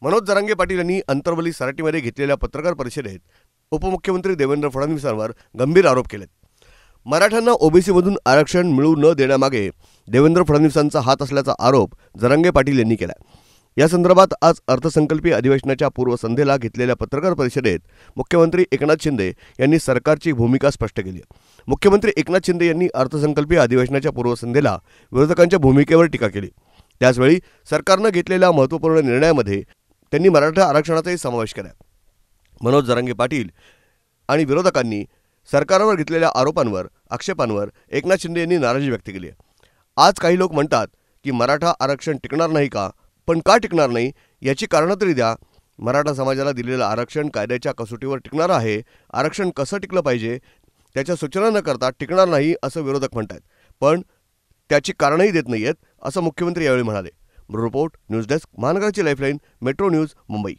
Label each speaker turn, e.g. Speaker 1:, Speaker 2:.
Speaker 1: मनोज जरांगे पाटील यांनी अंतरवली सराटीमध्ये घेतलेल्या पत्रकार परिषदेत उपमुख्यमंत्री देवेंद्र फडणवीसांवर गंभीर आरोप केलेत। मराठ्यांना ओबीसीमधून आरक्षण मिळू न देण्यामागे देवेंद्र फडणवीसांचा हात असल्याचा आरोप जरांगे पाटील यांनी केला। या संदर्भात आज अर्थसंकल्पीय अधिवेशनाच्या पूर्वसंध्येला घेतलेल्या पत्रकार परिषदेत मुख्यमंत्री एकनाथ शिंदे यांनी सरकारची भूमिका स्पष्ट केली। मुख्यमंत्री एकनाथ शिंदे यांनी अर्थसंकल्पीय अधिवेशनाच्या पूर्वसंध्येला विरोधकांच्या भूमिकेवर टीका केली। त्याचवेळी सरकारने घेतलेल्या महत्त्वपूर्ण निर्णयामध्ये त्यांनी मराठा आरक्षणाचाही समावेश केला। मनोज जरांगे पाटील आणि विरोधकांनी सरकारवर घेतलेल्या आरोपांवर आक्षेपांवर एकनाथ शिंदे यांनी नाराजी व्यक्त केली। आज काही लोक म्हणतात की मराठा आरक्षण टिकणार नाही का, पण का टिकणार नाही याची कारणं तरी द्या। मराठा समाजाला दिलेलं आरक्षण कायद्याच्या कसोटीवर टिकणार आहे। आरक्षण कसं टिकलं पाहिजे त्याच्या सूचना न करता टिकणार नाही असं विरोधक म्हणतात, पण त्याची कारणंही देत नाहीयेत असं मुख्यमंत्री यावेळी म्हणाले। रिपोर्ट न्यूज डेस्क, महानगराची लाईफलाईन, मेट्रो न्यूज, मुंबई।